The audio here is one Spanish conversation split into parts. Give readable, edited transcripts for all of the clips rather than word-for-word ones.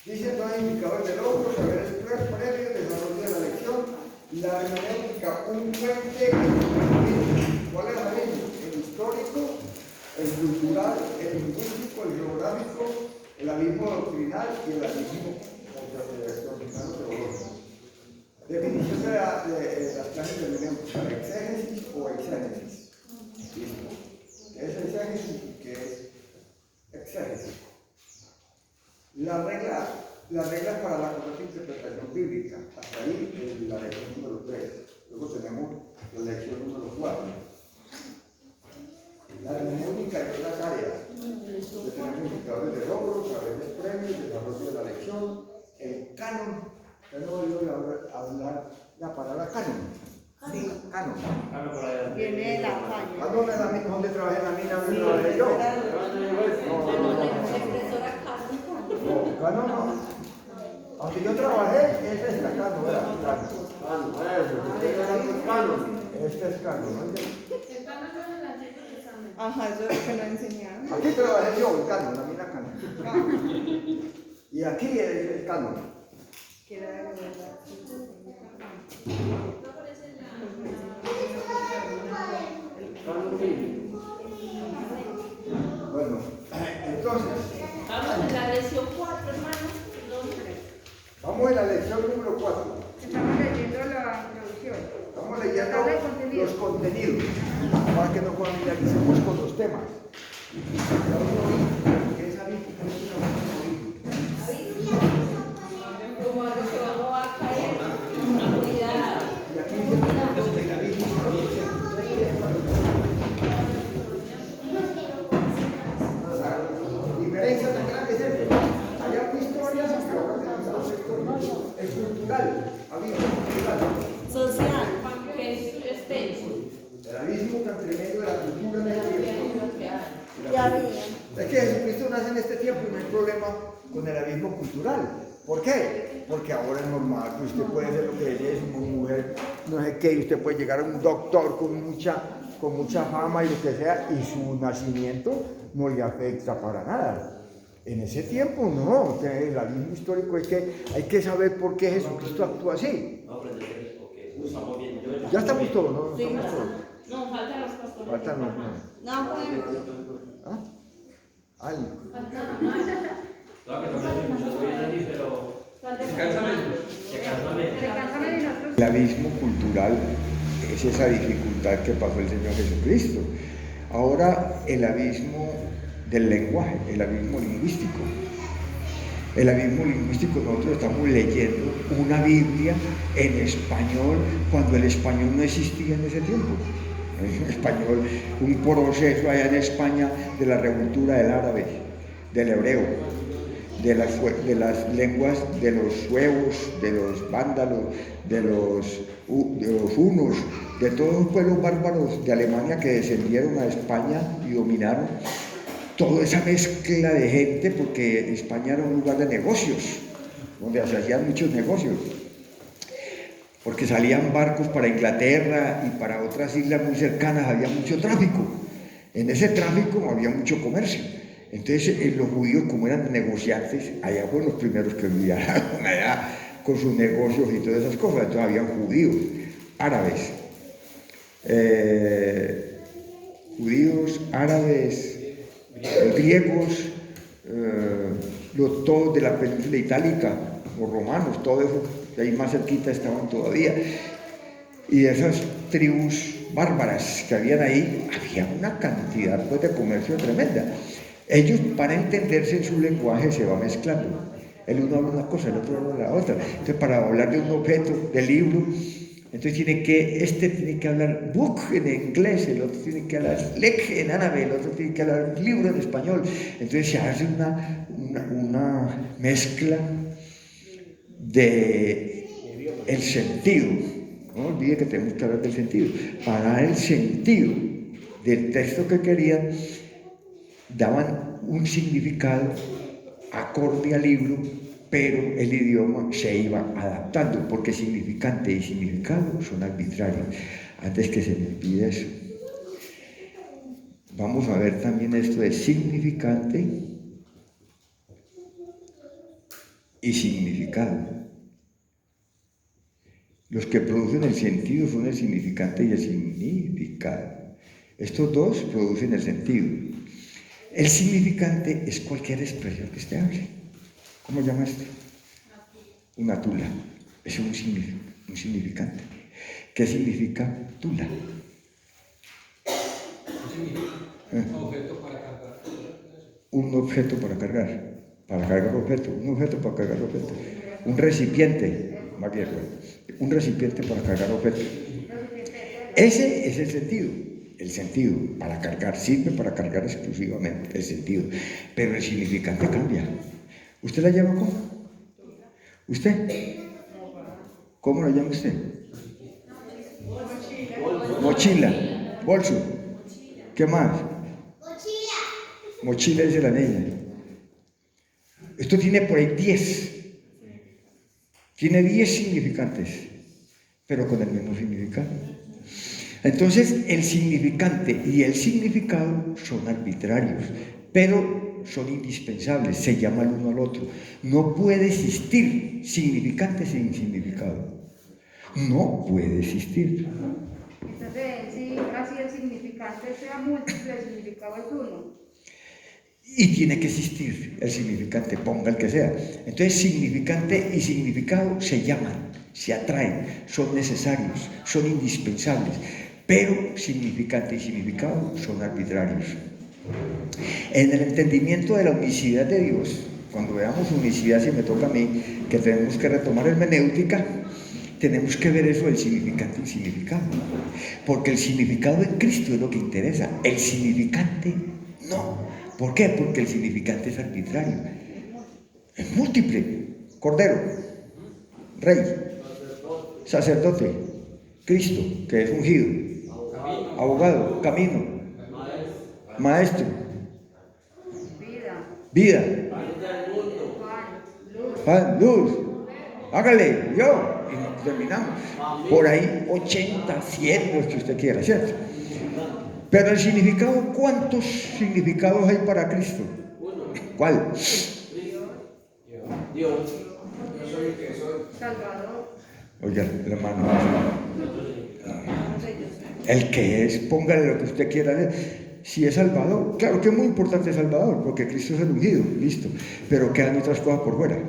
Dice entonces indicadores de logro, saberes previos, desarrollo de la lección, la hermenéutica, un puente. ¿Cuál es la ley? El histórico, el cultural, el lingüístico, el geográfico, el abismo doctrinal y el abismo doctrinal teológico. Definición de las clases de hermenéutica, exégesis o exégesis. ¿Listo? ¿Qué es exégesis y qué es exégesis? Las reglas para la correcta interpretación bíblica. Hasta ahí la lección número 3. Luego tenemos la lección número 4. La hermenéutica es otra área. Tenemos indicadores de logro, saberes previos, desarrollo de la lección, el canon. Ya no he oído hablar la palabra canon. Sí, canon. Viene de la calle. ¿A dónde es la mina? ¿Dónde trabajé en la mina? ¿Dónde trabajé yo? No, canon no. Aunque yo trabajé, este es la canon, ¿verdad? Este es canon, ¿no? Ajá, eso es lo que no enseñaron. Aquí trabajé yo, el canon, la mina canon. Y aquí es el canon. Que era de verdad. Bueno, entonces. Vamos en la lección 4, hermanos. Vamos en la lección número 4. Estamos leyendo la introducción. Estamos leyendo los contenidos para que nos familiaricemos con los temas. ¿Qué es abismo? Como a lo que vamos a caer. Cuidado. Y aquí dice el abismo. La diferencia tan grande es esta. Allá hay historias y ahora tenemos sector. Es cultural, abismo cultural. Social. Que es extenso. El abismo tan tremendo de la cultura de la vida. Ya bien. Es que Jesucristo nace en este tiempo y no hay problema con el abismo cultural. ¿Por qué? Porque ahora es normal que usted puede ser lo que ella es, una mujer, no sé qué, y usted puede llegar a un doctor con mucha fama y lo que sea, y su nacimiento no le afecta para nada. En ese tiempo no, el abismo histórico es que hay que saber por qué Jesucristo actúa así. No, pero porque estamos bien. Ya estamos todos, ¿no? Sí, Estamos todos. no, faltan los pastores. Faltan los No, pues. ¿Ah? Ay. Claro que también yo estoy aquí, pero Descansame de nosotros. El abismo cultural es esa dificultad que pasó el Señor Jesucristo. Ahora el abismo del lenguaje, el abismo lingüístico. El abismo lingüístico, nosotros estamos leyendo una Biblia en español cuando el español no existía en ese tiempo. En español, un proceso allá en España de la revoltura del árabe, del hebreo, de las lenguas de los suevos, de los vándalos, de los hunos, de todos los pueblos bárbaros de Alemania que descendieron a España y dominaron. Toda esa mezcla de gente, porque España era un lugar de negocios, donde se hacían muchos negocios, porque salían barcos para Inglaterra y para otras islas muy cercanas, había mucho tráfico. En ese tráfico había mucho comercio. Entonces los judíos, como eran negociantes, allá fueron los primeros que viajaron allá con sus negocios y todas esas cosas. Entonces habían judíos, árabes, griegos, todos de la península itálica, los romanos, todo eso, de ahí más cerquita estaban todavía. Y esas tribus bárbaras que habían ahí, había una cantidad pues, de comercio tremenda. Ellos, para entenderse en su lenguaje, se va mezclando. El uno habla una cosa, el otro habla la otra. Entonces, para hablar de un objeto, de libro, entonces este tiene que hablar book en inglés, el otro tiene que hablar lek en árabe, el otro tiene que hablar libro en español. Entonces se hace una mezcla de el sentido. No olvide que tenemos que hablar del sentido. Para dar el sentido del texto que querían, daban un significado acorde al libro, pero el idioma se iba adaptando, porque significante y significado son arbitrarios. Antes que se me olvide eso, vamos a ver también esto de significante y significado. Los que producen el sentido son el significante y el significado. Estos dos producen el sentido. El significante es cualquier expresión que usted hable. ¿Cómo llama esto? Una tula. Es un significante. ¿Qué significa tula? Un objeto para cargar. Un objeto para cargar objeto, un objeto para cargar objeto, un recipiente, más bien, un recipiente para cargar objeto. Ese es el sentido para cargar, sirve para cargar exclusivamente el sentido, pero el significante cambia. ¿Usted la llama cómo? ¿Usted? ¿Cómo la llama usted? Mochila, bolso. ¿Qué más? Mochila dice la niña. Esto tiene por ahí 10. Tiene 10 significantes, pero con el mismo significado. Entonces, el significante y el significado son arbitrarios, pero son indispensables, se llaman el uno al otro. No puede existir significante sin significado. No puede existir. Entonces, sí, así el significante sea múltiple, el significado es uno. Y tiene que existir el significante, ponga el que sea. Entonces, significante y significado se llaman, se atraen, son necesarios, son indispensables, pero significante y significado son arbitrarios. En el entendimiento de la unicidad de Dios, cuando veamos unicidad, si me toca a mí, que tenemos que retomar hermenéutica, tenemos que ver eso del significante y significado, porque el significado en Cristo es lo que interesa, el significante no. ¿Por qué? Porque el significante es arbitrario, es múltiple. Cordero, rey, sacerdote, Cristo, que es ungido, abogado, camino, maestro, vida, pan, luz. Hágale, yo, y terminamos. Por ahí 80, 100, los que usted quiera, ¿cierto? Pero el significado, ¿cuántos significados hay para Cristo? ¿Cuál? Dios. Salvador. Oye, hermano, el que es, póngale lo que usted quiera. Si es Salvador, claro que es muy importante Salvador, porque Cristo es el ungido, listo. Pero quedan otras cosas por fuera.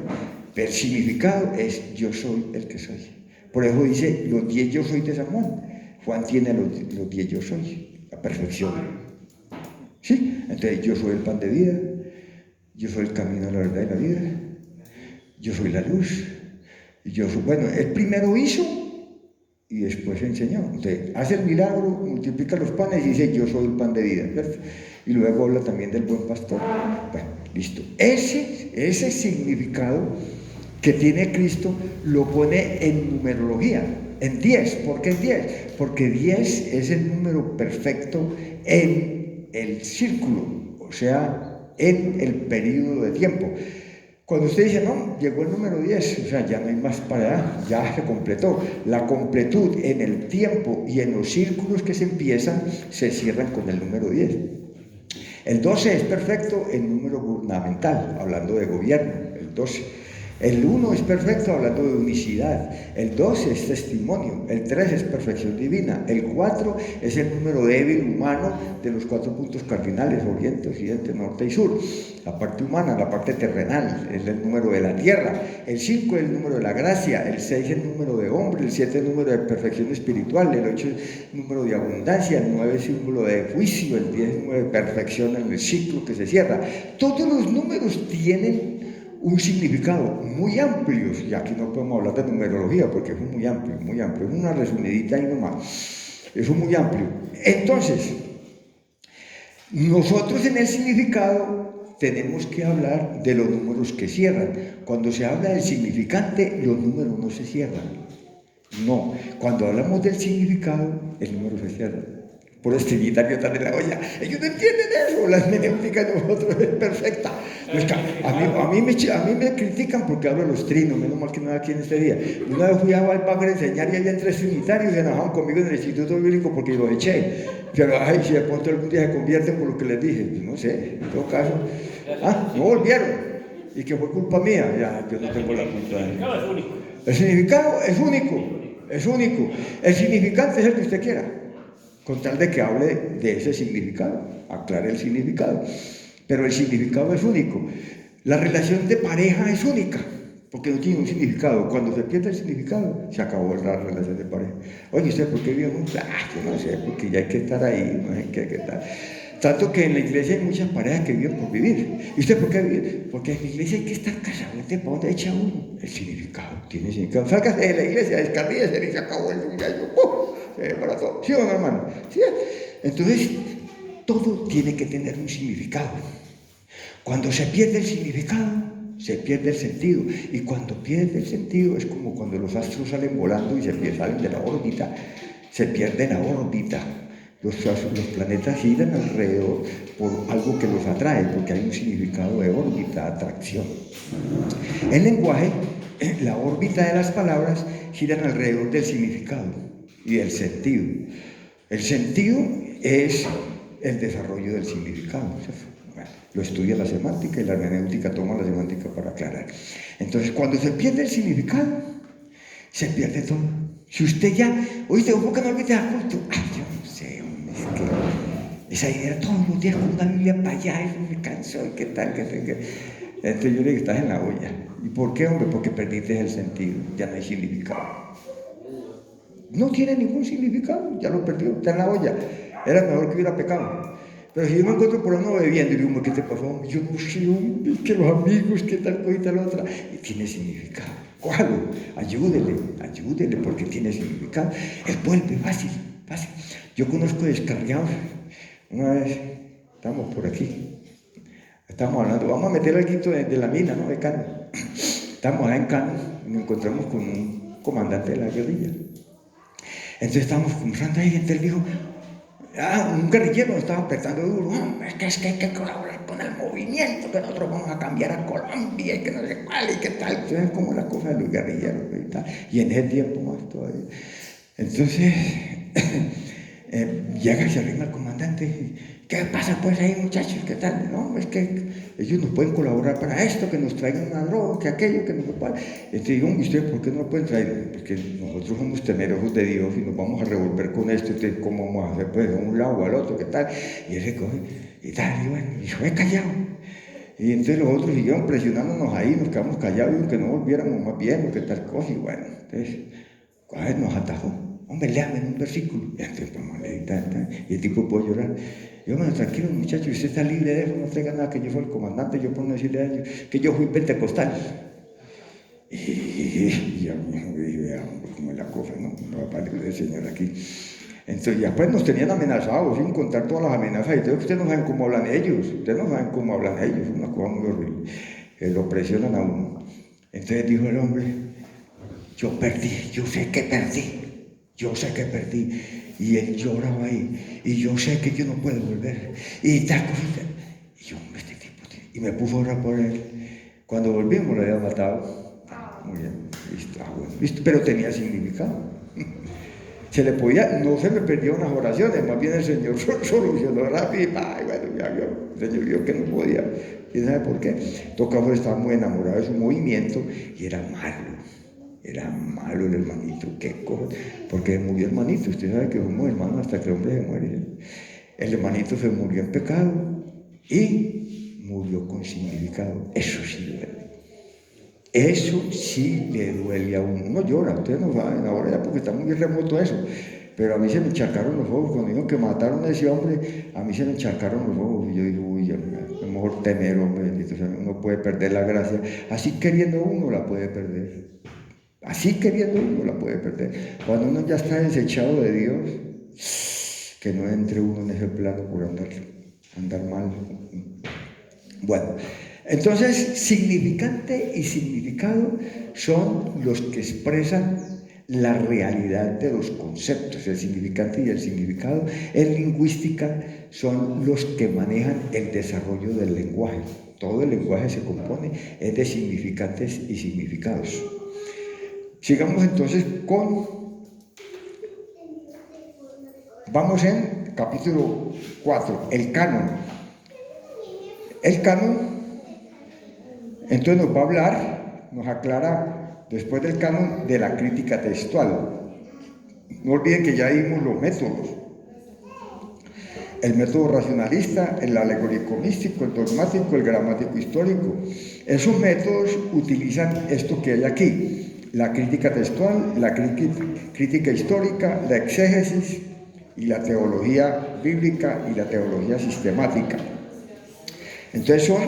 Pero el significado es yo soy el que soy. Por eso dice los 10 yo soy de San Juan. Juan tiene los 10 yo soy. La perfección. ¿Sí? Entonces yo soy el pan de vida, yo soy el camino, la verdad y la vida, yo soy la luz, yo soy, bueno, él primero hizo y después enseñó. Entonces hace el milagro, multiplica los panes y dice yo soy el pan de vida, ¿cierto? Y luego habla también del buen pastor. Bueno, listo. Ese significado que tiene Cristo lo pone en numerología. En 10, ¿por qué en 10? Porque 10 es el número perfecto en el círculo, o sea, en el periodo de tiempo. Cuando usted dice, no, llegó el número 10, o sea, ya no hay más para allá, ya se completó. La completud en el tiempo y en los círculos que se empiezan, se cierran con el número 10. El 12 es perfecto en número gubernamental, hablando de gobierno, el 12. El 1 es perfecto hablando de unicidad, el 2 es testimonio, el 3 es perfección divina, el 4 es el número débil humano de los 4 puntos cardinales, oriente, occidente, norte y sur. La parte humana, la parte terrenal, es el número de la tierra, el 5 es el número de la gracia, el 6 es el número de hombre, el 7 es el número de perfección espiritual, el 8 es el número de abundancia, el 9 es el número de juicio, el 10 es el número de perfección en el ciclo que se cierra. Todos los números tienen un significado muy amplio, y aquí no podemos hablar de numerología porque es muy amplio, es una resumidita y nomás, es muy amplio. Entonces, nosotros en el significado tenemos que hablar de los números que cierran. Cuando se habla del significante, los números no se cierran. No, cuando hablamos del significado, el número se cierra. Por este Trinitario tan de la olla, ellos no entienden eso, la hermenéutica de nosotros es perfecta. A mí me critican porque hablo de los trinos, menos mal que no hay aquí en este día. Una vez fui a Valpagar a enseñar y había 3 trinitarios y se enojaban conmigo en el Instituto Bíblico porque los eché. Pero, ay, si de pronto algún día se convierten por lo que les dije, pues no sé, en todo caso. No volvieron. y que fue culpa mía, ya, yo no tengo la culpa de significado es único. El significado es único, es único. El significante es el que usted quiera, con tal de que hable de ese significado, aclare el significado. Pero el significado es único. La relación de pareja es única, porque no tiene un significado. Cuando se pierde el significado, se acabó la relación de pareja. Oye, ¿usted por qué vive juntos? Yo no sé, porque ya hay que estar ahí, no sé qué tal. Tanto que en la iglesia hay muchas parejas que viven por vivir. ¿Y usted por qué vive? Porque en la iglesia hay que estar casado. ¿Para dónde echa uno? El significado, tiene significado. Sálgase de la iglesia, descarríese y se acabó el gallo. Para todo. ¿Sí o no, hermano? ¿Sí? Entonces, todo tiene que tener un significado. Cuando se pierde el significado, se pierde el sentido. Y cuando pierde el sentido es como cuando los astros salen volando y salen de la órbita. Se pierde la órbita. Los planetas giran alrededor por algo que los atrae, porque hay un significado de órbita, atracción. En lenguaje, la órbita de las palabras giran alrededor del significado y del sentido. El sentido es el desarrollo del significado. Bueno, lo estudia la semántica y la hermenéutica toma la semántica para aclarar. Entonces, cuando se pierde el significado, se pierde todo. Si usted ya, oíste, ¿por qué no olvides a culto? Ay, yo no sé, hombre, es que esa idea todos los días con una Biblia para allá, eso me cansó, y qué tal, Entonces yo le digo, estás en la olla. ¿Y por qué, hombre? Porque perdiste el sentido, ya no hay significado. No tiene ningún significado, ya lo perdió, está en la olla. Era mejor que hubiera pecado. Pero si yo me encuentro por uno bebiendo y digo, ¿qué te pasó? Yo no sé, hombre, que los amigos, que tal cosa y tal otra. Y tiene significado. Cójalo, ayúdele, porque tiene significado. Él vuelve, fácil. Yo conozco descarriados. Una vez, estamos por aquí, estamos hablando, vamos a meter algo de la mina, ¿no? De Cano. Estamos allá en Cano y nos encontramos con un comandante de la guerrilla. Entonces estábamos conversando ahí y él dijo, un guerrillero nos estaba apretando duro, es que hay que colaborar con el movimiento, que nosotros vamos a cambiar a Colombia y que no sé cuál y qué tal. Entonces como la cosa de los guerrilleros y tal, y en ese tiempo más todavía. Entonces llega y se arrima el comandante, ¿qué pasa pues ahí, muchachos? ¿Qué tal? No, es que ellos nos pueden colaborar para esto, que nos traigan una droga, que aquello, que nos puedan. Entonces digo, ¿y ustedes por qué no lo pueden traer? Porque nosotros somos temerosos de Dios y nos vamos a revolver con esto. Entonces, ¿cómo vamos a hacer? Pues de un lado al otro, ¿qué tal? Y él se coge y tal, y bueno, y fue callado. Y entonces los otros siguieron presionándonos ahí, nos quedamos callados, y que no volviéramos más bien, o que tal cosa, y bueno, entonces, a ver, nos atajó. Hombre, léame un versículo. Y entonces, y el tipo puede llorar. Yo, bueno, tranquilo, muchachos, usted está libre de eso, no traiga nada, que yo soy el comandante, yo por no decirle a ellos, que yo fui pentecostal. Y ya dije, como es la cosa, ¿no? No va a parir el Señor aquí. Entonces, ya pues nos tenían amenazados, sin contar todas las amenazas. Y entonces, ustedes no saben cómo hablan ellos, una cosa muy horrible. Lo presionan a uno. Entonces dijo el hombre, yo sé que perdí. Y él lloraba ahí, y yo sé que yo no puedo volver, y tal cosita. Y yo, este tipo, y me puso a orar por él. Cuando volvimos lo había matado. Muy bien, listo, pero tenía significado. Se le podía, no se me perdían unas oraciones, más bien el Señor solucionó rápido, y bueno, ya vio, el Señor vio que no podía. ¿Y sabe por qué? Tocaba estar muy enamorado de su movimiento, y era malo el hermanito, qué cosa, porque murió el hermanito, usted sabe que somos hermanos hasta que el hombre se muere. El hermanito se murió en pecado y murió con significado. Eso sí le duele a uno. Uno llora, ustedes no saben ahora ya porque está muy remoto eso, pero a mí se me encharcaron los ojos cuando dijeron que mataron a ese hombre. A mí se me encharcaron los ojos y yo digo, uy, a lo mejor temer, hombre, bendito sea, uno puede perder la gracia, así queriendo uno la puede perder. Así queriendo uno la puede perder. Cuando uno ya está desechado de Dios, que no entre uno en ese plano por andar mal. Bueno, entonces significante y significado son los que expresan la realidad de los conceptos. El significante y el significado en lingüística son los que manejan el desarrollo del lenguaje. Todo el lenguaje se compone de significantes y significados. Sigamos entonces vamos en capítulo 4, el canon. El canon Entonces nos va a hablar, nos aclara después del canon de la crítica textual. No olviden que ya vimos los métodos. El método racionalista, el alegórico místico, el dogmático, el gramático histórico. Esos métodos utilizan esto que hay aquí: la crítica textual, la crítica histórica, la exégesis y la teología bíblica y la teología sistemática. Entonces son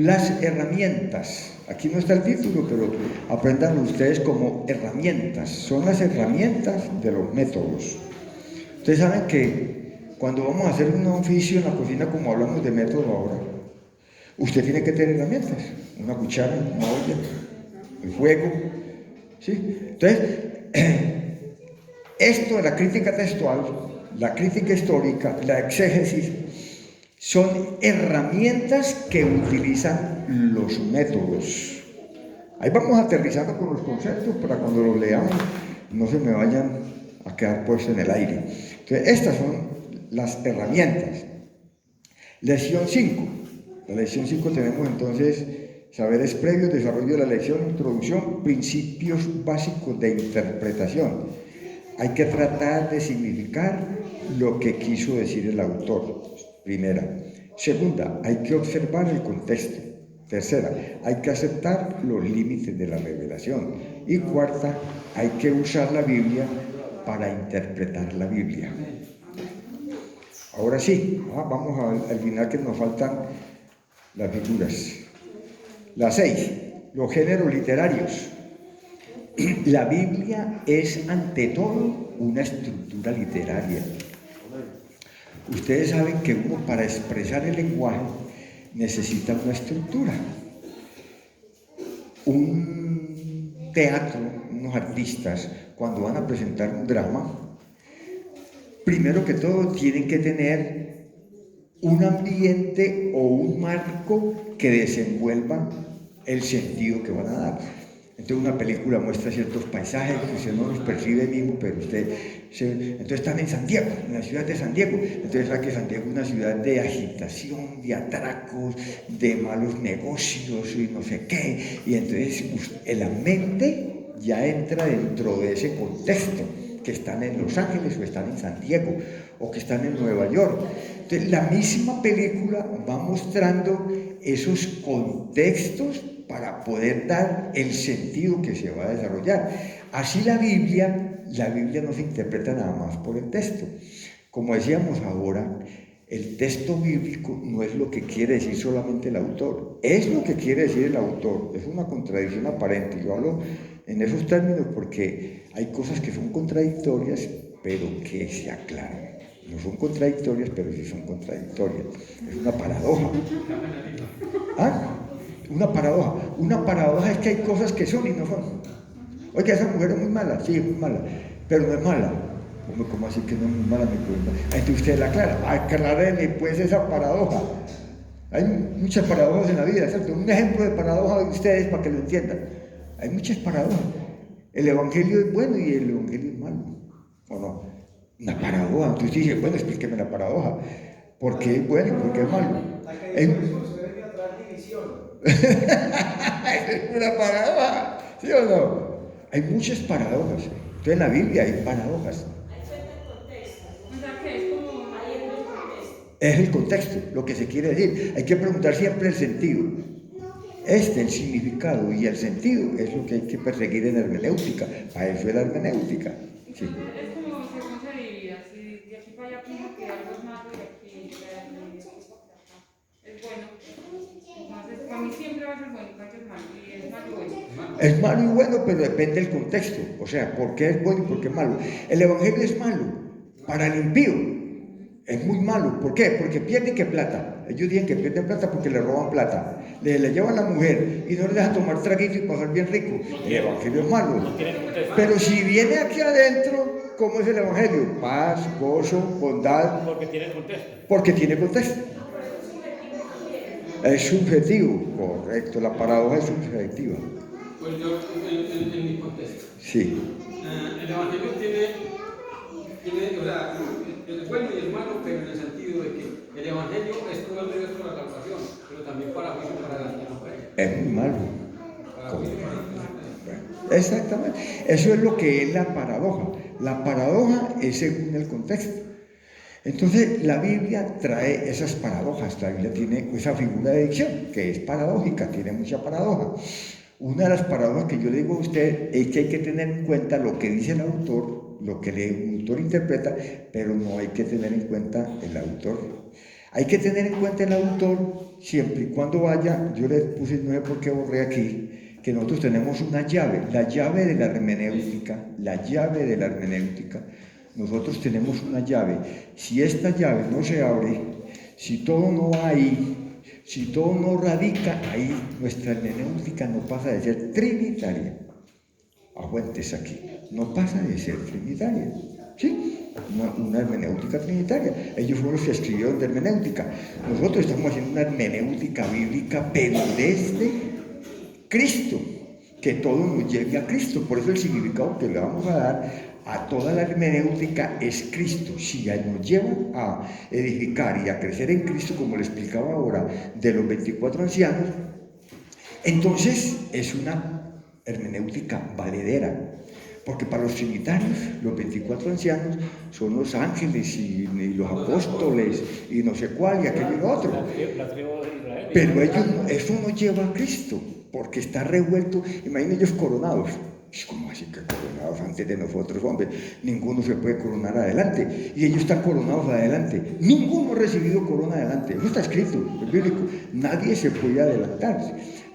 las herramientas. Aquí no está el título, pero aprendan ustedes como herramientas. Son las herramientas de los métodos. Ustedes saben que cuando vamos a hacer un oficio en la cocina, como hablamos de método ahora, usted tiene que tener herramientas. Una cuchara, una olla, el fuego. ¿Sí? Entonces, esto de la crítica textual, la crítica histórica, la exégesis, son herramientas que utilizan los métodos. Ahí vamos aterrizando con los conceptos para cuando los leamos no se me vayan a quedar puestos en el aire. Entonces, estas son las herramientas. Lección 5. La lección 5 tenemos entonces saberes previos, desarrollo de la lección, introducción, principios básicos de interpretación. Hay que tratar de significar lo que quiso decir el autor. Primera. Segunda, hay que observar el contexto. Tercera, hay que aceptar los límites de la revelación. Y cuarta, hay que usar la Biblia para interpretar la Biblia. Ahora sí, vamos al final que nos faltan las figuras. La 6, los géneros literarios. La Biblia es ante todo una estructura literaria. Ustedes saben que uno para expresar el lenguaje necesita una estructura. Un teatro, unos artistas, cuando van a presentar un drama, primero que todo tienen que tener un ambiente o un marco que desenvuelva el sentido que van a dar. Entonces una película muestra ciertos paisajes que usted no los percibe mismo, pero entonces están en San Diego, en la ciudad de San Diego. Entonces sabe que San Diego es una ciudad de agitación, de atracos, de malos negocios y no sé qué. Y entonces la mente ya entra dentro de ese contexto, que están en Los Ángeles o están en San Diego o que están en Nueva York. Entonces la misma película va mostrando esos contextos para poder dar el sentido que se va a desarrollar. Así la Biblia no se interpreta nada más por el texto. Como decíamos ahora, el texto bíblico no es lo que quiere decir solamente el autor, es lo que quiere decir el autor. Es una contradicción aparente. Yo hablo en esos términos porque hay cosas que son contradictorias, pero que se aclaran. No son contradictorias, pero sí son contradictorias. Es una paradoja. ¿Ah? Una paradoja. Una paradoja es que hay cosas que son y no son. Oye, esa mujer es muy mala, sí, es muy mala, pero no es mala. ¿Cómo así que no es muy mala? Entonces usted la aclara. Acláreme pues esa paradoja. Hay muchas paradojas en la vida, ¿cierto? Un ejemplo de paradoja de ustedes para que lo entiendan. Hay muchas paradojas. El evangelio es bueno y el evangelio es malo. ¿O no? Una paradoja. Entonces dije, bueno, explíqueme la paradoja. ¿Por qué es bueno y por qué es malo? Es una paradoja, ¿sí o no? Hay muchas paradojas. Entonces en la Biblia hay paradojas. Es el contexto, lo que se quiere decir. Hay que preguntar siempre el sentido. El significado y el sentido es lo que hay que perseguir en la hermenéutica. Para eso es la hermenéutica. Sí. Es como según se divida. Si de aquí para allá pienso que algo es malo y aquí es bueno. Entonces, para mí siempre va a ser bueno, para que es malo. Y es malo y bueno. Es malo y bueno, pero depende del contexto. O sea, ¿por qué es bueno y por qué es malo? El evangelio es malo para el impío. Es muy malo. ¿Por qué? Porque pierde que plata. Ellos dicen que pierden plata porque le roban plata. Le llevan a la mujer y no le dejan tomar traguito y pasar bien rico. El evangelio es malo. Pero si viene aquí adentro, ¿cómo es el evangelio? Paz, gozo, bondad. Porque tiene contexto. Porque tiene contexto. Es subjetivo, correcto. La paradoja es subjetiva. Pues yo, en mi contexto. Sí. El evangelio tiene, o sea, es bueno y es malo, pero en el sentido de que el evangelio es todo el medio para la salvación, pero también para juicio para las que no creen. Es muy malo. Exactamente. Eso es lo que es la paradoja. La paradoja es según el contexto. Entonces, la Biblia trae esas paradojas. La Biblia tiene esa figura de dicción que es paradójica, tiene mucha paradoja. Una de las paradojas que yo le digo a usted es que hay que tener en cuenta lo que dice el autor, lo que el autor interpreta, pero no hay que tener en cuenta el autor. Hay que tener en cuenta el autor siempre y cuando vaya. Yo les puse, no sé por qué borré aquí, que nosotros tenemos una llave, la llave de la hermenéutica, nosotros tenemos una llave. Si esta llave no se abre, si todo no va ahí, si todo no radica ahí, nuestra hermenéutica no pasa de ser trinitaria. Aguantes aquí, no pasa de ser trinitaria, ¿sí? Una hermenéutica trinitaria. Ellos fueron los que escribieron de hermenéutica. Nosotros estamos haciendo una hermenéutica bíblica, pero desde Cristo, que todo nos lleve a Cristo. Por eso el significado que le vamos a dar a toda la hermenéutica es Cristo. Si nos lleva a edificar y a crecer en Cristo, como le explicaba ahora, de los 24 ancianos, entonces es una hermenéutica valedera. Porque para los trinitarios, los 24 ancianos son los ángeles y los apóstoles y no sé cuál y aquello y lo otro. Pero eso no lleva a Cristo, porque está revuelto. Imaginen ellos coronados. ¿Cómo así que coronados antes de nosotros, hombre? Ninguno se puede coronar adelante. Y ellos están coronados adelante. Ninguno ha recibido corona adelante. Eso está escrito, es bíblico. Nadie se puede adelantar.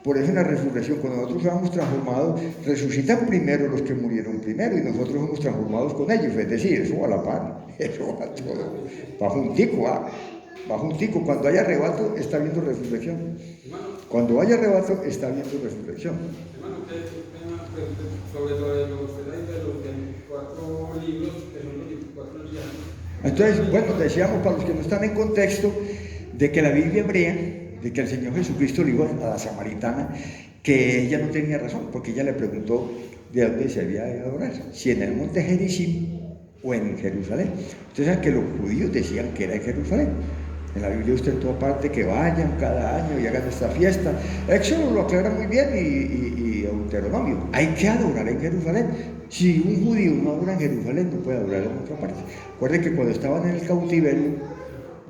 Por eso en la resurrección, cuando nosotros somos transformados, resucitan primero los que murieron primero y nosotros somos transformados con ellos. Es decir, eso va a la par, eso va todo. Va juntico, va juntico. Cuando haya arrebato, está viendo resurrección. Cuando haya arrebato, está viendo resurrección. Hermano, sobre lo de los 24 libros, que son los 24 ancianos. Entonces, bueno, decíamos para los que no están en contexto, de que la Biblia hebrea, de que el Señor Jesucristo le dijo a la samaritana que ella no tenía razón, porque ella le preguntó de dónde se había de adorar, si en el monte Gerizim o en Jerusalén. Ustedes saben que los judíos decían que era en Jerusalén. En la Biblia usted en toda parte que vayan cada año y hagan esta fiesta. Éxodo lo aclara muy bien y Deuteronomio. Hay que adorar en Jerusalén. Si un judío no adora en Jerusalén, no puede adorar en otra parte. Recuerden que cuando estaban en el cautiverio,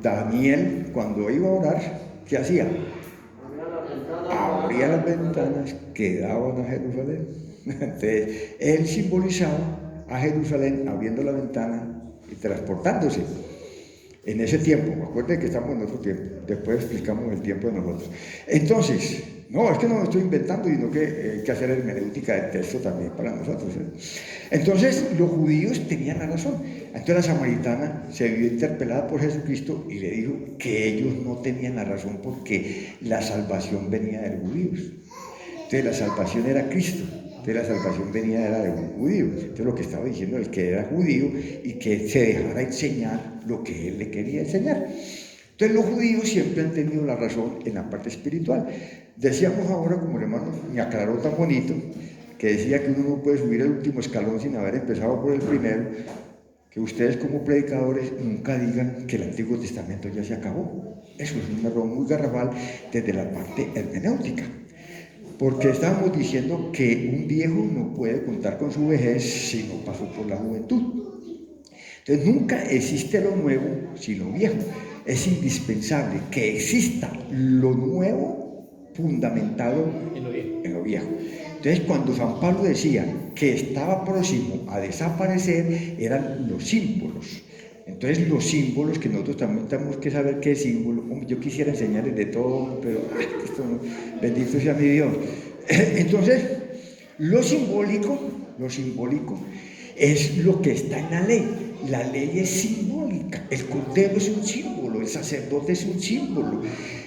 Daniel, cuando iba a orar, ¿qué hacía? Abría las ventanas que daban a Jerusalén. Entonces, él simbolizaba a Jerusalén abriendo la ventana y transportándose. En ese tiempo, acuérdense que estamos en otro tiempo, después explicamos el tiempo de nosotros. Entonces, no, es que no lo estoy inventando, sino que hay que hacer hermenéutica del texto también para nosotros. Entonces, los judíos tenían la razón. Entonces la samaritana se vio interpelada por Jesucristo y le dijo que ellos no tenían la razón porque la salvación venía de los judíos. Entonces la salvación era Cristo. Entonces la salvación venía de un judío. Entonces lo que estaba diciendo es que era judío y que se dejara enseñar lo que él le quería enseñar. Entonces los judíos siempre han tenido la razón en la parte espiritual. Decíamos ahora, como el hermano me aclaró tan bonito, que decía que uno no puede subir el último escalón sin haber empezado por el primero, que ustedes como predicadores nunca digan que el Antiguo Testamento ya se acabó. Eso es un error muy garrafal desde la parte hermenéutica. Porque estábamos diciendo que un viejo no puede contar con su vejez si no pasó por la juventud. Entonces nunca existe lo nuevo sin lo viejo. Es indispensable que exista lo nuevo fundamentado en lo viejo. Entonces cuando San Pablo decía que estaba próximo a desaparecer, eran los símbolos. Entonces los símbolos, que nosotros también tenemos que saber qué es símbolo. Yo quisiera enseñarles de todo, pero esto no, bendito sea mi Dios. Entonces, lo simbólico es lo que está en la ley. La ley es simbólica, el cordero es un símbolo, el sacerdote es un símbolo,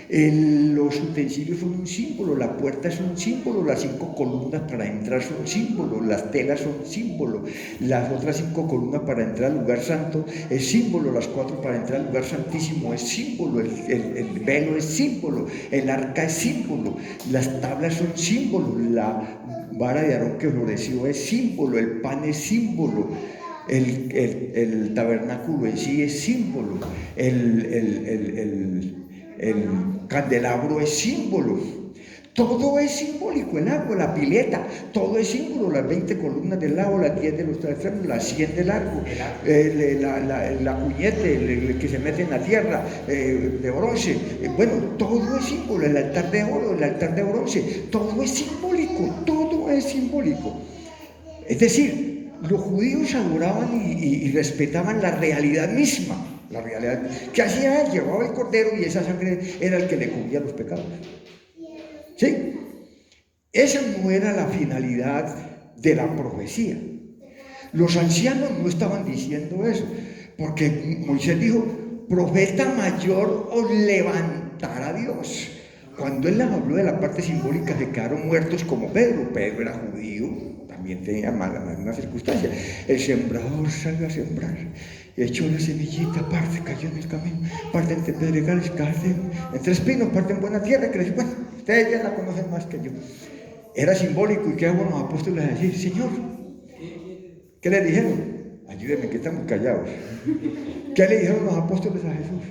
los utensilios son un símbolo, la puerta es un símbolo, las 5 columnas para entrar son símbolos, las telas son símbolos, las otras 5 columnas para entrar al lugar santo es símbolo, las 4 para entrar al lugar santísimo es símbolo, el velo es símbolo, el arca es símbolo, las tablas son símbolos, la vara de Aarón que floreció es símbolo, el pan es símbolo, el tabernáculo en sí es símbolo, el candelabro es símbolo. Todo es simbólico, el agua, la pileta, todo es símbolo, las 20 columnas del lago, las 10 de los tres extremos, las 100 de largo, la cuñete, el que se mete en la tierra, de bronce, bueno, todo es símbolo, el altar de oro, el altar de bronce, todo es simbólico, todo es simbólico. Es decir, los judíos adoraban y respetaban la realidad misma, la realidad que hacía él, llevaba el cordero y esa sangre era el que le cubría los pecados. ¿Sí? Esa no era la finalidad de la profecía. Los ancianos no estaban diciendo eso, porque Moisés dijo, profeta mayor os levantará Dios. Cuando él les habló de la parte simbólica, se quedaron muertos como Pedro. Pedro era judío, también tenía una circunstancia. El sembrador salió a sembrar, echó la semillita, parte cayó en el camino, parte entre pedregales, parte entre espinos, parte en buena tierra, que les, bueno, ustedes ya la conocen más que yo. Era simbólico. ¿Y qué hago los apóstoles a decir? Señor, ¿qué le dijeron? Ayúdenme que estamos callados. ¿Qué le dijeron los apóstoles a Jesús?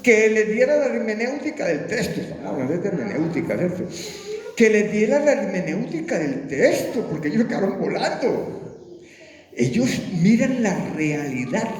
Que le diera la hermenéutica del texto. Estamos hablando de hermenéutica, ¿cierto? Que le diera la hermenéutica del texto, porque ellos quedaron volando. Ellos miran la realidad,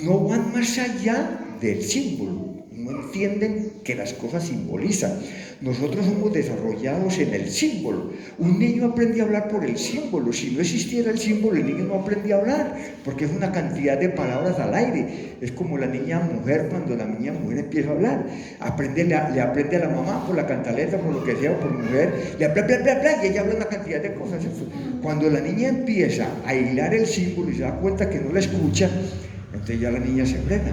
no van más allá del símbolo, no entienden que las cosas simbolizan. Nosotros somos desarrollados en el símbolo. Un niño aprende a hablar por el símbolo. Si no existiera el símbolo, el niño no aprende a hablar, porque es una cantidad de palabras al aire. Es como la niña mujer, cuando la niña mujer empieza a hablar, le aprende a la mamá por la cantaleta, por lo que sea, por mujer, le habla, bla, bla, bla, y ella habla una cantidad de cosas. Cuando la niña empieza a hilar el símbolo y se da cuenta que no la escucha, entonces ya la niña se frena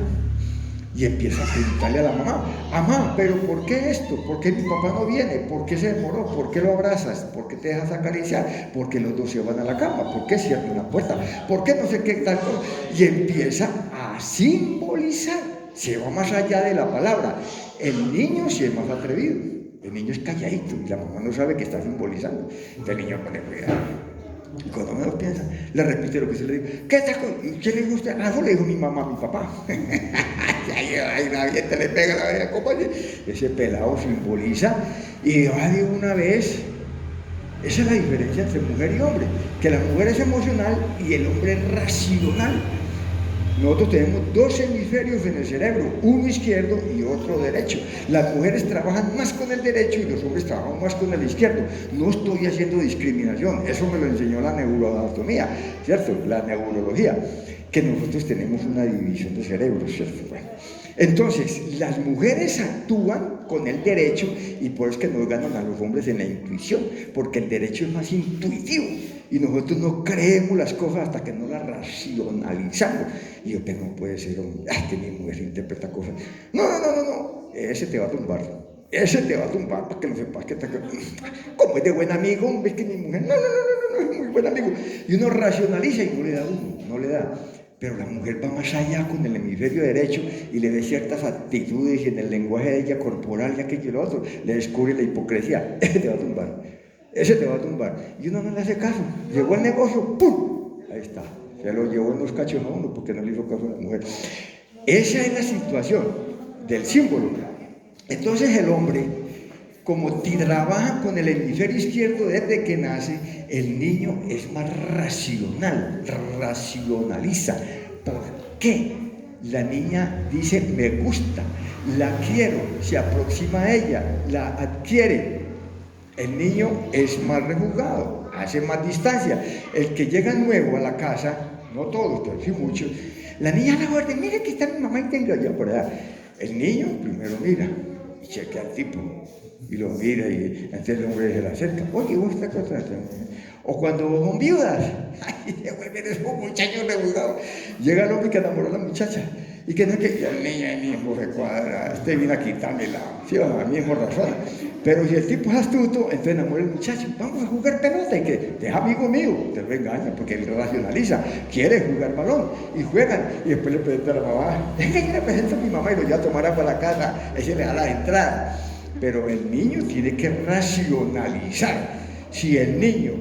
y empieza a preguntarle a la mamá, mamá, pero ¿por qué esto? ¿Por qué mi papá no viene? ¿Por qué se demoró? ¿Por qué lo abrazas? ¿Por qué te dejas acariciar? ¿Por qué los dos se van a la cama? ¿Por qué cierran una puerta? ¿Por qué no sé qué tal cosa? Y empieza a simbolizar, se va más allá de la palabra. El niño sí es más atrevido, el niño es calladito y la mamá no sabe qué está simbolizando. Entonces el niño pone cuidado. Y cuando menos piensa, le repite lo que se le dijo. ¿Qué le dijo usted? Ah, no le dijo mi mamá, mi papá. Ahí nadie te le pega la vieja, compañero. Ese pelado simboliza y va de una vez. Esa es la diferencia entre mujer y hombre, que la mujer es emocional y el hombre es racional. Nosotros tenemos dos hemisferios en el cerebro, uno izquierdo y otro derecho. Las mujeres trabajan más con el derecho y los hombres trabajan más con el izquierdo. No estoy haciendo discriminación, eso me lo enseñó la neuroanatomía, ¿cierto? La neurología, que nosotros tenemos una división de cerebros, ¿cierto? Bueno, entonces, las mujeres actúan con el derecho y por eso es que nos ganan a los hombres en la intuición, porque el derecho es más intuitivo. Y nosotros no creemos las cosas hasta que no las racionalizamos. Y yo, pero no puede ser, que mi mujer interpreta cosas. No, ese te va a tumbar. Ese te va a tumbar para que no sepas que está... Como es de buen amigo, hombre, que mi mujer... No, es muy buen amigo. Y uno racionaliza y no le da uno, no le da. Pero la mujer va más allá con el hemisferio derecho y le ve ciertas actitudes y en el lenguaje de ella corporal y aquello y lo otro, le descubre la hipocresía. Ese te va a tumbar. Ese te va a tumbar. Y uno no le hace caso. Llegó el negocio, ¡pum! Ahí está. Se lo llevó en los cachos a uno porque no le hizo caso a la mujer. Esa es la situación del símbolo. Entonces el hombre, como trabaja con el hemisferio izquierdo desde que nace, el niño es más racional, racionaliza. ¿Por qué? La niña dice, me gusta, la quiero, se aproxima a ella, la adquiere. El niño es más rejugado, hace más distancia. El que llega nuevo a la casa, no todos, pero sí muchos, la niña la guarda, mira que está mi mamá y tengo allá por allá. El niño primero mira y chequea al tipo y lo mira y entonces el hombre se le acerca. Oye, vos estás contando. O cuando son viudas, eres un muchacho rejugado. Llega el hombre que enamoró a la muchacha y que no es que el niño ahí mismo se cuadra, este viene a quitármela, sí, a la misma razón. Pero si el tipo es astuto, entonces enamora al muchacho, vamos a jugar pelota y que es amigo mío, te lo engaña porque él racionaliza, quiere jugar balón y juegan y después le presenta a la mamá, venga, yo le presento a mi mamá y lo lleva a tomar agua a la casa, ese le da la entrada. Pero el niño tiene que racionalizar. Si el niño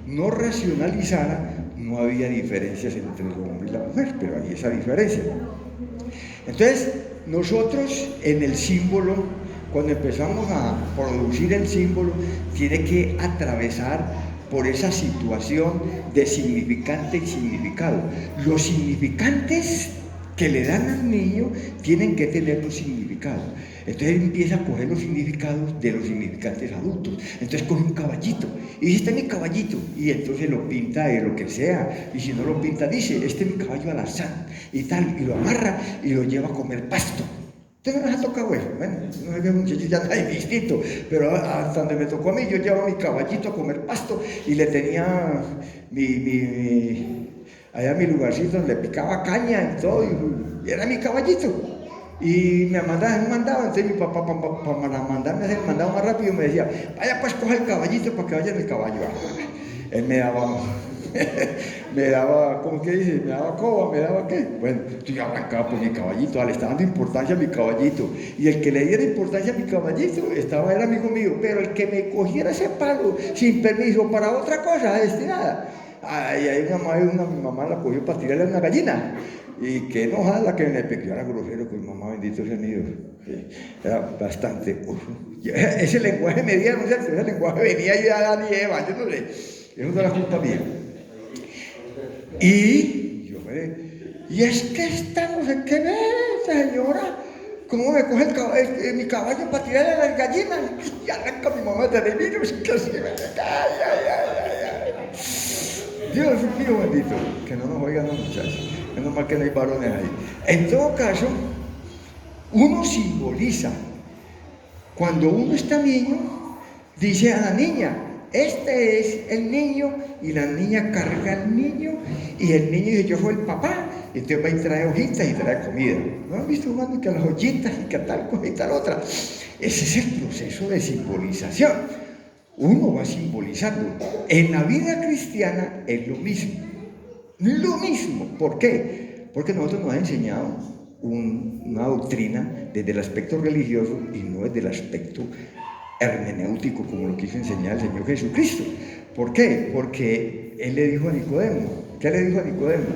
no racionalizara, no había diferencias entre el hombre y la mujer, pero hay esa diferencia. Entonces, nosotros en el símbolo, cuando empezamos a producir el símbolo, tiene que atravesar por esa situación de significante y significado. Los significantes que le dan al niño tienen que tener un significado. Entonces él empieza a coger los significados de los significantes adultos. Entonces coge un caballito y dice, este es mi caballito, y entonces lo pinta de lo que sea, y si no lo pinta dice, este es mi caballo alazán y tal, y lo amarra y lo lleva a comer pasto. ¿Usted no les ha tocado eso? Bueno, no sé qué muchachos ya hay distinto, pero hasta donde me tocó a mí, yo llevaba mi caballito a comer pasto y le tenía allá mi lugarcito donde le picaba caña y todo, y era mi caballito. Y me mandaba, entonces mi papá, para mandarme a hacer el mandado más rápido, me decía, vaya pues coja el caballito para que vaya en el caballo. Él me daba, ¿cómo que dice? Me daba coba, me daba qué. Bueno, yo arrancaba por mi caballito, le estaba dando importancia a mi caballito. Y el que le diera importancia a mi caballito era amigo mío, pero el que me cogiera ese palo sin permiso para otra cosa destinada. Ahí mi mamá la cogió para tirarle a una gallina. Y que enojada la que me pequeó, era grosero con mi mamá, bendito sea Dios. Era bastante. Ese lenguaje me dio, no sé, ese lenguaje venía y a Adán y Eva, yo no sé. Eso no era culpa mía. Y es que esta no sé qué ve, señora. ¿Cómo me coge mi caballo para tirarle a las gallinas? Y arranca mi mamá de virus, que así me Dios mío bendito, que no nos oigan los muchachos. Menos mal que no hay varones ahí. En todo caso, uno simboliza. Cuando uno está niño, dice a la niña, este es el niño, y la niña carga al niño, y el niño dice, yo soy el papá, y entonces va y trae hojitas y trae comida. ¿No han visto, hermano, que las hojitas y que tal cosa y tal otra? Ese es el proceso de simbolización. Uno va simbolizando. En la vida cristiana es lo mismo. Lo mismo. ¿Por qué? Porque nosotros nos han enseñado una doctrina desde el aspecto religioso y no desde el aspecto hermenéutico, como lo quiso enseñar el Señor Jesucristo. ¿Por qué? Porque Él le dijo a Nicodemo. ¿Qué le dijo a Nicodemo?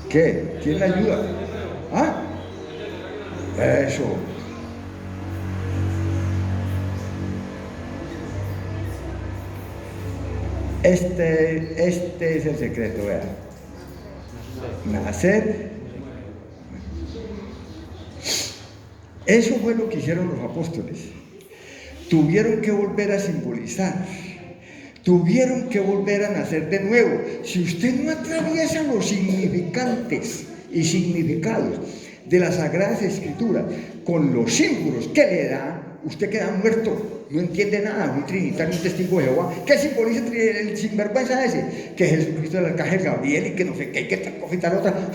¿Qué? ¿Quién le ayuda? ¿Ah? Eso. Este es el secreto, vean. Nacer. Eso fue lo que hicieron los apóstoles. Tuvieron que volver a simbolizar. Tuvieron que volver a nacer de nuevo. Si usted no atraviesa los significantes y significados de las Sagradas Escrituras con los símbolos que le da, usted queda muerto. No entiende nada, un trinitario, un testigo de Jehová. ¿Qué simboliza el sinvergüenza ese? Que Jesucristo es el arcángel Gabriel y que no sé qué, y que tal cosa y tal otra.